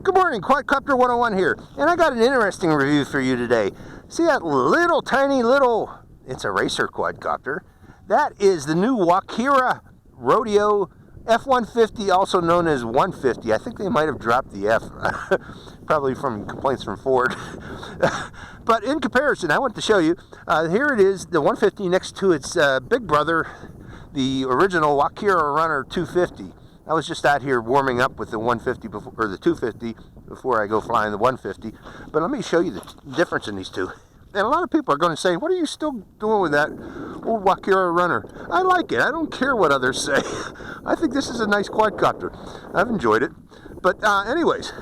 Good morning, Quadcopter 101 here, and I got an interesting review for you today. See that little tiny little, it's a racer quadcopter. That is the new Walkera Rodeo F150, also known as 150. I think they might have dropped the F, probably from complaints from Ford. But in comparison, I want to show you, here it is, the 150 next to its big brother, the original Walkera Runner 250. I was just out here warming up with the 150 before, or the 250 before I go flying the 150. But let me show you the difference in these two. And a lot of people are going to say, what are you still doing with that old Walkera Runner? I like it. I don't care what others say. I think this is a nice quadcopter. I've enjoyed it. But anyways,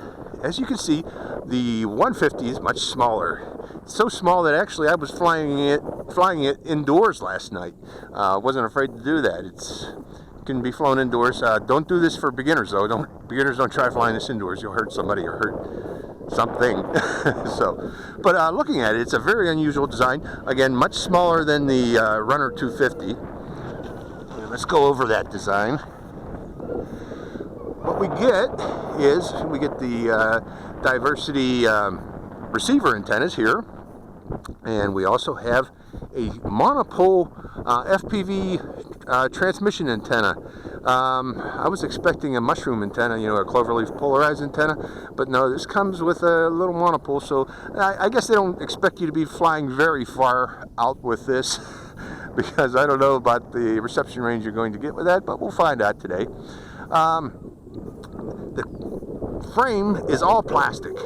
as you can see, the 150 is much smaller. It's so small that actually I was flying it indoors last night. Wasn't afraid to do that. It can be flown indoors. Don't do this for beginners though. Beginners don't try flying this indoors. You'll hurt somebody or hurt something. But looking at it, it's a very unusual design. Again, much smaller than the Runner 250. And let's go over that design. What we get is the diversity receiver antennas here, and we also have a monopole FPV transmission antenna. I was expecting a mushroom antenna, you know, a cloverleaf polarized antenna, but no, this comes with a little monopole, so I guess they don't expect you to be flying very far out with this because I don't know about the reception range you're going to get with that, but we'll find out today. The frame is all plastic.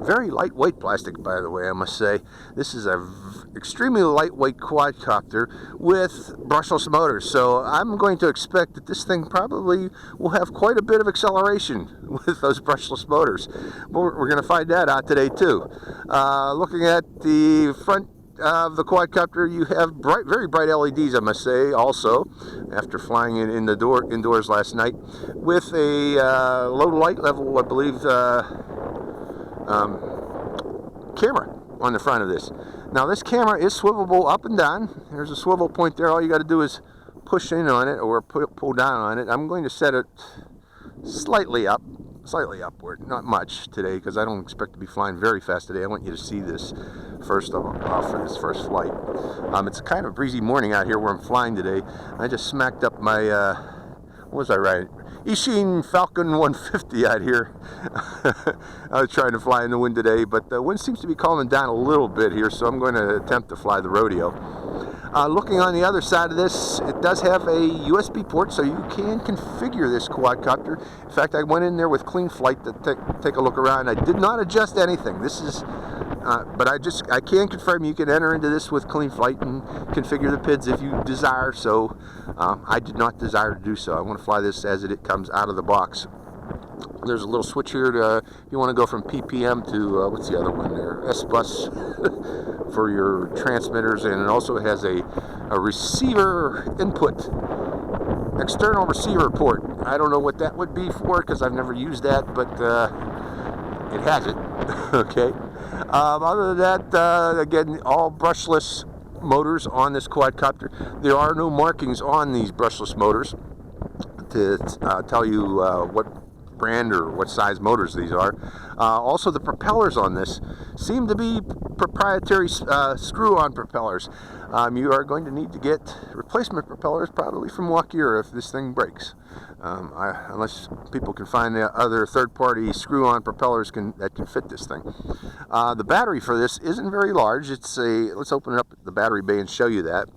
Very lightweight plastic, by the way, I must say. This is a extremely lightweight quadcopter with brushless motors, so I'm going to expect that this thing probably will have quite a bit of acceleration with those brushless motors. We're going to find that out today too. Looking at the front of the quadcopter, you have very bright LEDs, I must say, also, after flying it indoors last night, with a low light level, I believe, camera on the front of this. Now this camera is swivelable up and down. There's a swivel point there. All you got to do is push in on it or pull down on it. I'm going to set it slightly upward, not much today because I don't expect to be flying very fast today. I want you to see this first off for this first flight. It's a kind of breezy morning out here where I'm flying today. I just smacked up my what was I riding? Ishin Falcon 150 out here. I was trying to fly in the wind today, but the wind seems to be calming down a little bit here, so I'm going to attempt to fly the rodeo. Looking on the other side of this, it does have a USB port, so you can configure this quadcopter. In fact, I went in there with Cleanflight to take a look around. I did not adjust anything. This is, but I can confirm you can enter into this with Cleanflight and configure the PIDs if you desire. So I did not desire to do so. I want to fly this as it comes out of the box. There's a little switch here to, if you want to go from PPM to, what's the other one there? S-Bus for your transmitters, and it also has a receiver input, external receiver port. I don't know what that would be for because I've never used that, but it has it. Okay. Other than that, again, all brushless motors on this quadcopter. There are no markings on these brushless motors to tell you what brand or what size motors these are. Also, the propellers on this seem to be proprietary screw-on propellers. You are going to need to get replacement propellers probably from Walkera if this thing breaks. Unless people can find the other third-party screw-on propellers that can fit this thing. The battery for this isn't very large. It's let's open it up at the battery bay and show you that.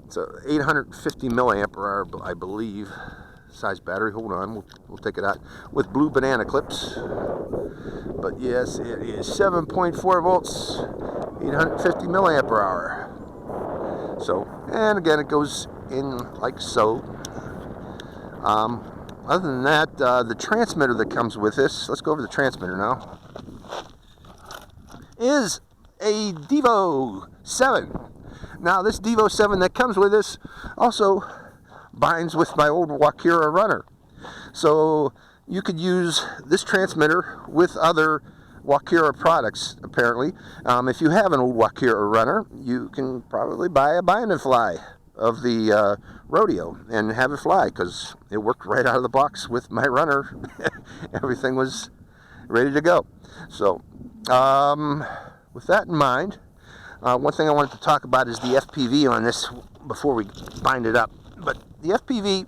It's a 850 milliamp hour, I believe, size battery. Hold on, we'll take it out with blue banana clips. But yes, it is 7.4 volts, 850 milliamp hour. So, and again, it goes in like so. Other than that, the transmitter that comes with this, let's go over the transmitter now, is a Devo 7. Now, this Devo 7 that comes with this also binds with my old Walkera Runner. So you could use this transmitter with other Walkera products, apparently. If you have an old Walkera Runner, you can probably buy a bind and fly of the Rodeo and have it fly, because it worked right out of the box with my runner. Everything was ready to go. So with that in mind, one thing I wanted to talk about is the FPV on this before we bind it up. But the FPV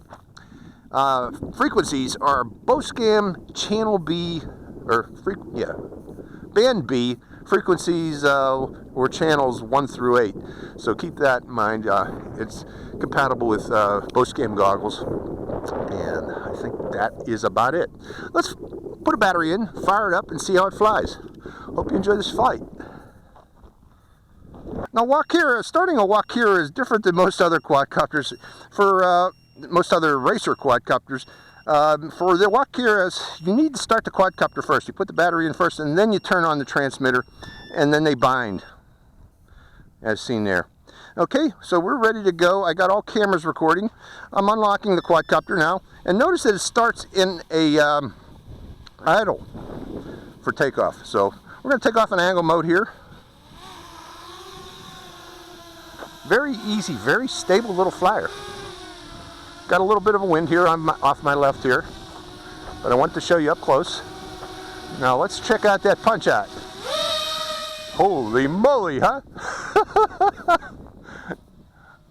frequencies are Boscam Channel B, or Band B frequencies or channels 1 through 8. So keep that in mind. It's compatible with Boscam goggles, and I think that is about it. Let's put a battery in, fire it up, and see how it flies. Hope you enjoy this flight. Now, Walkera, starting a Walkera is different than most other quadcopters. For most other racer quadcopters, for the Walkeras, you need to start the quadcopter first. You put the battery in first, and then you turn on the transmitter, and then they bind, as seen there. Okay, so we're ready to go. I got all cameras recording. I'm unlocking the quadcopter now, and notice that it starts in a idle for takeoff. So we're going to take off in angle mode here. Very easy, very stable little flyer. Got a little bit of a wind here off my left here, but I want to show you up close. Now let's check out that punch out. Holy moly, huh?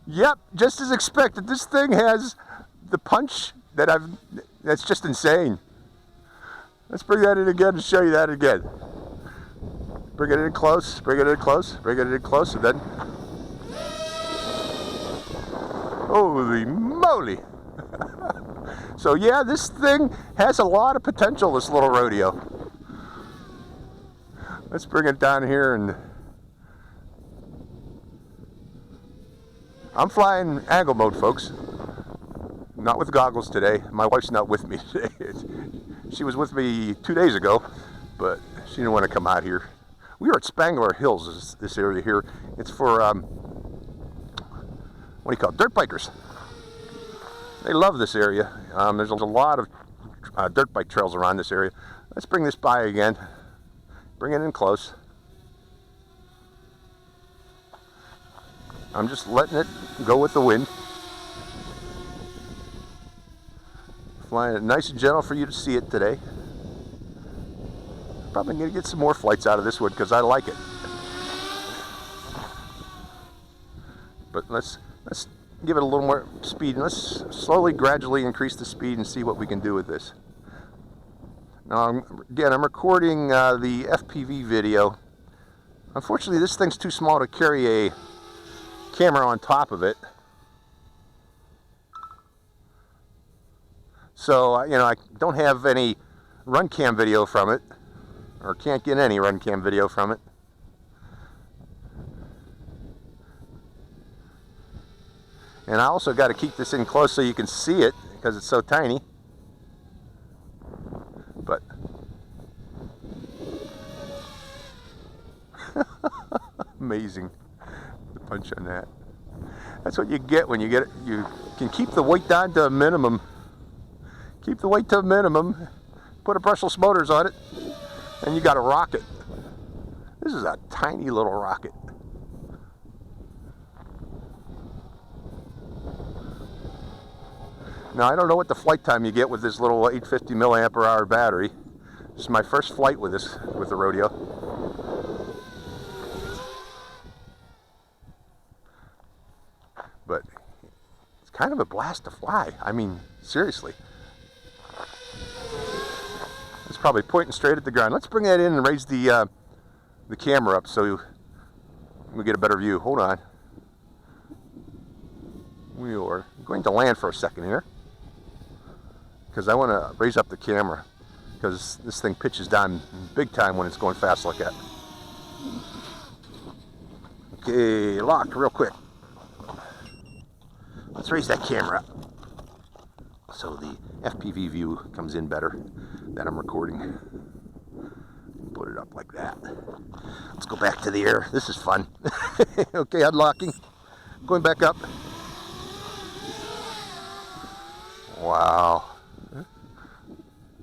Yep, just as expected. This thing has the punch that's just insane. Let's bring that in again and show you that again. Bring it in close, bring it in close, bring it in close, and then holy moly! So yeah, this thing has a lot of potential, this little rodeo. Let's bring it down here, and I'm flying angle mode, folks. Not with goggles today. My wife's not with me today. She was with me 2 days ago, but she didn't want to come out here. We are at Spangler Hills, this area here. It's for what do you call it? Dirt bikers. They love this area. There's a lot of dirt bike trails around this area. Let's bring this by again. Bring it in close. I'm just letting it go with the wind. Flying it nice and gentle for you to see it today. Probably going to get some more flights out of this one because I like it. But let's give it a little more speed, and let's slowly, gradually increase the speed and see what we can do with this. Now, again, I'm recording the FPV video. Unfortunately, this thing's too small to carry a camera on top of it. So, you know, I don't have any run cam video from it, or can't get any run cam video from it. And I also got to keep this in close so you can see it because it's so tiny. But amazing, the punch on that. That's what you get when you get it. You can keep the weight down to a minimum. Keep the weight to a minimum. Put a brushless motors on it, and you got a rocket. This is a tiny little rocket. Now, I don't know what the flight time you get with this little 850 milliampere hour battery. This is my first flight with the rodeo. But it's kind of a blast to fly. I mean, seriously. It's probably pointing straight at the ground. Let's bring that in and raise the camera up so we get a better view. Hold on. We are going to land for a second here, because I want to raise up the camera, because this thing pitches down big time when it's going fast like that. Okay, lock real quick. Let's raise that camera up so the FPV view comes in better that I'm recording. Put it up like that. Let's go back to the air. This is fun. Okay, unlocking. Going back up. Wow.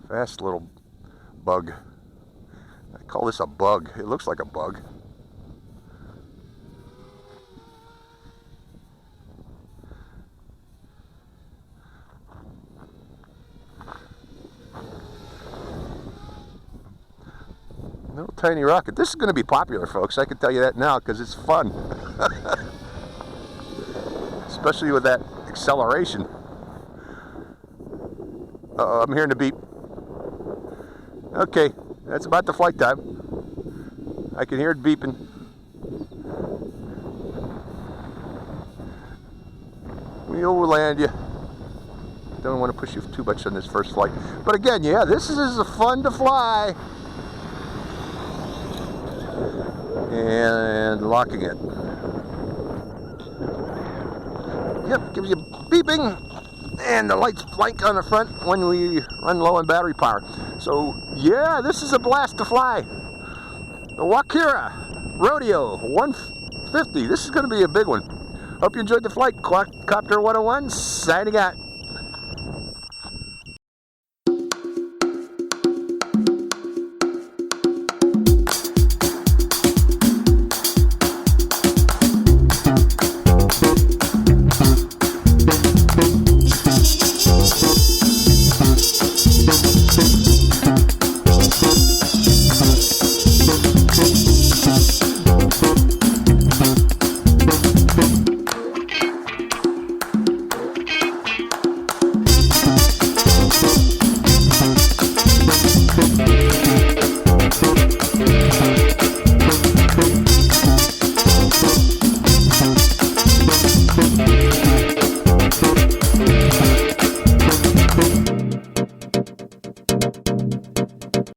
Fast little bug. I call this a bug. It looks like a bug. Little tiny rocket. This is going to be popular, folks. I can tell you that now because it's fun. Especially with that acceleration. Uh-oh, I'm hearing the beep. Okay, that's about the flight time. I can hear it beeping. We'll land you. Don't want to push you too much on this first flight. But again, yeah, this is fun to fly. And locking it. Yep, gives you beeping. And the lights blank on the front when we run low on battery power. So, yeah, this is a blast to fly. The Walkera Rodeo 150. This is going to be a big one. Hope you enjoyed the flight. Quadcopter 101, signing out.